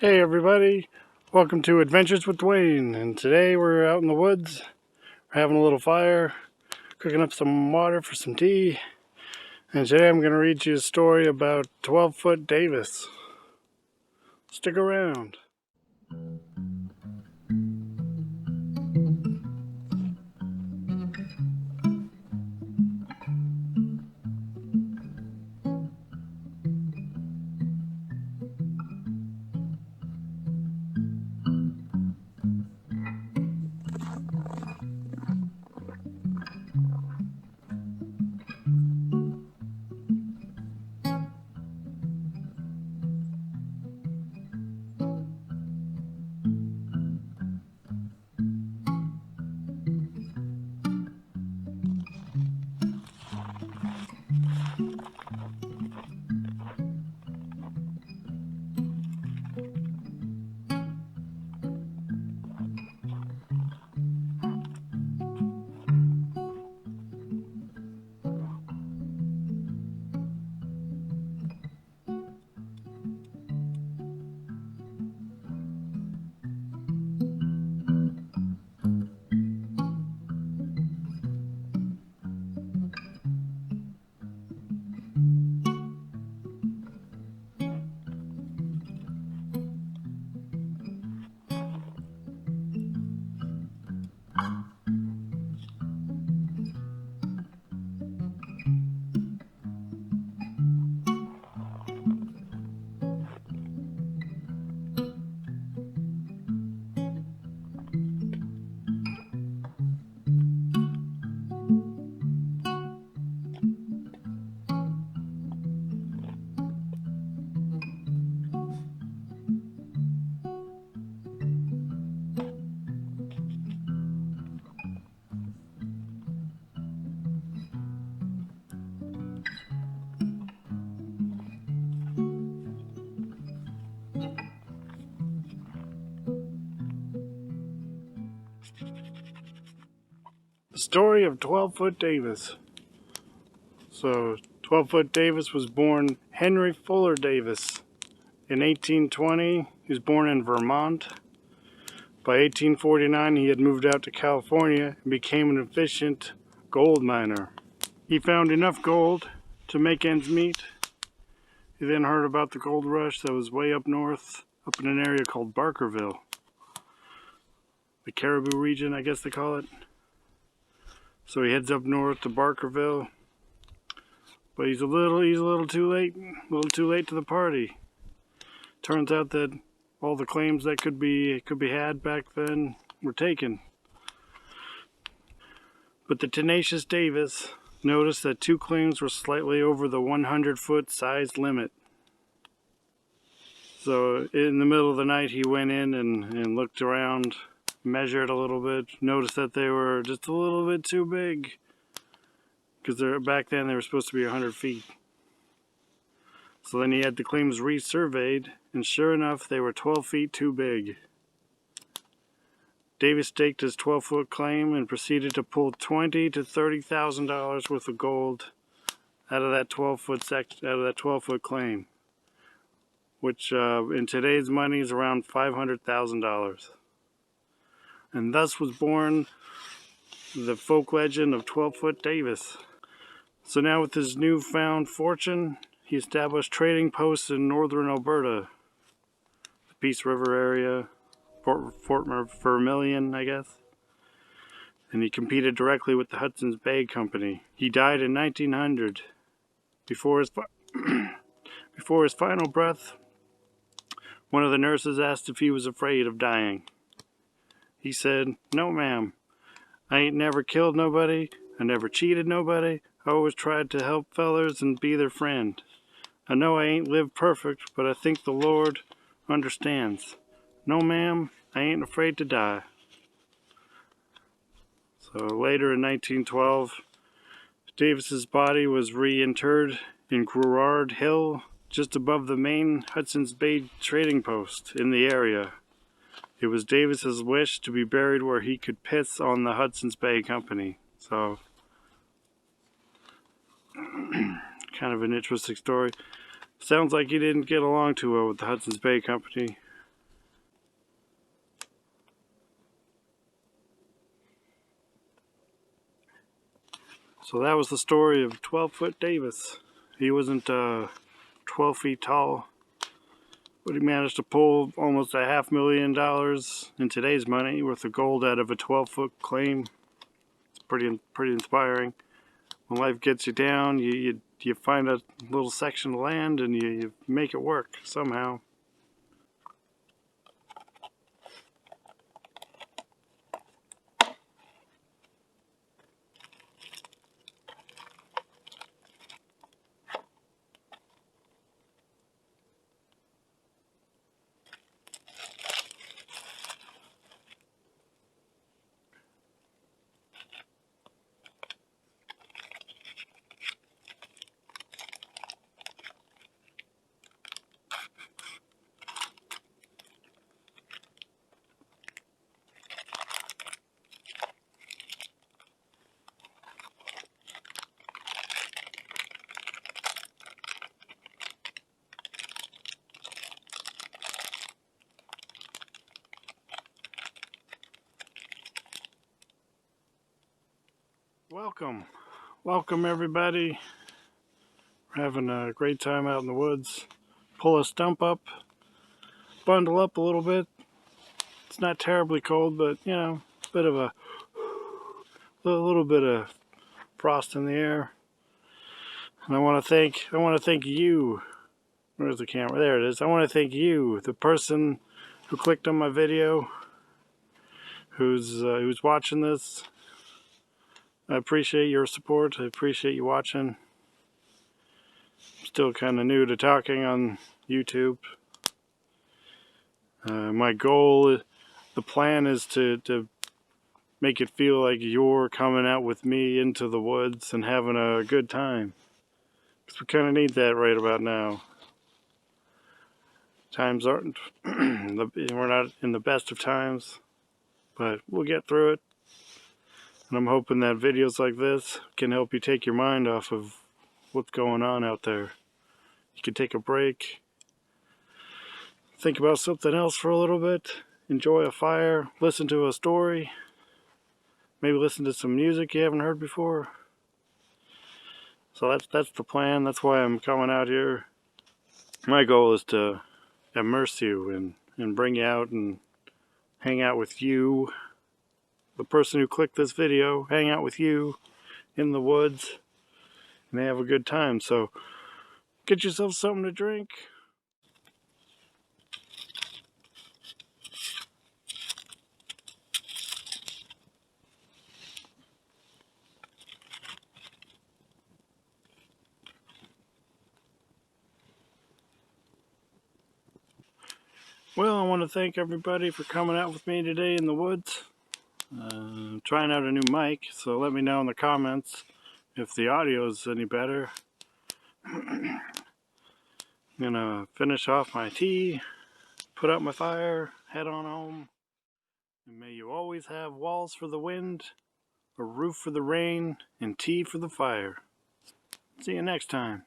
Hey everybody, welcome to Adventures with Dwayne, and today we're out in the woods, we're having a little fire, cooking up some water for some tea, and today I'm going to read you a story about 12-foot Davis. Stick around. The story of 12-foot Davis. So, 12-foot Davis was born Henry Fuller Davis in 1820. He was born in Vermont. By 1849, he had moved out to California and became an efficient gold miner. He found enough gold to make ends meet. He then heard about the gold rush that was way up north, up in an area called Barkerville. The Caribou region, I guess they call it. So he heads up north to Barkerville. But he's a little too late. A little too late to the party. Turns out that all the claims that could be had back then were taken. But the tenacious Davis noticed that two claims were slightly over the 100-foot size limit. So in the middle of the night he went in and looked around, measured a little bit, noticed that they were just a little bit too big. Because back then they were supposed to be 100 feet. So then he had the claims resurveyed, and sure enough they were 12 feet too big. Davis staked his 12-foot claim and proceeded to pull $20,000 to $30,000 worth of gold out of that 12-foot claim, which in today's money is around $500,000. And thus was born the folk legend of 12-foot Davis. So now with his newfound fortune, he established trading posts in northern Alberta, the Peace River area, Fort Vermilion, I guess. And he competed directly with the Hudson's Bay Company. He died in 1900. Before his final breath, one of the nurses asked if he was afraid of dying. He said, "No, ma'am. I ain't never killed nobody. I never cheated nobody. I always tried to help fellers and be their friend. I know I ain't lived perfect, but I think the Lord understands. No, ma'am, I ain't afraid to die." So later in 1912, Davis's body was reinterred in Girard Hill, just above the main Hudson's Bay trading post in the area. It was Davis's wish to be buried where he could piss on the Hudson's Bay Company. So, kind of an interesting story. Sounds like he didn't get along too well with the Hudson's Bay Company. So that was the story of 12-foot Davis. He wasn't 12 feet tall, but he managed to pull almost $500,000 in today's money worth of gold out of a 12-foot claim. It's pretty inspiring. When life gets you down, you find a little section of land and you make it work somehow. Welcome everybody. We're having a great time out in the woods. Pull a stump up, bundle up a little bit. It's not terribly cold, but you know, bit of a little bit of frost in the air. And I want to thank you. Where's the camera? There it is. I want to thank you, the person who clicked on my video, who's watching this. I appreciate your support. I appreciate you watching. I'm still kind of new to talking on YouTube. My goal, the plan is to make it feel like you're coming out with me into the woods and having a good time. Because we kind of need that right about now. Times aren't, we're not in the best of times, but we'll get through it. And I'm hoping that videos like this can help you take your mind off of what's going on out there. You can take a break, think about something else for a little bit, enjoy a fire, listen to a story, maybe listen to some music you haven't heard before. So that's the plan. That's why I'm coming out here. My goal is to immerse you and bring you out and hang out with you, the person who clicked this video, hang out with you in the woods and have a good time. So get yourself something to drink. Well, I want to thank everybody for coming out with me today in the woods. Trying out a new mic, so let me know in the comments if the audio is any better. I'm gonna finish off my tea, put out my fire, head on home. And may you always have walls for the wind, a roof for the rain, and tea for the fire. See you next time.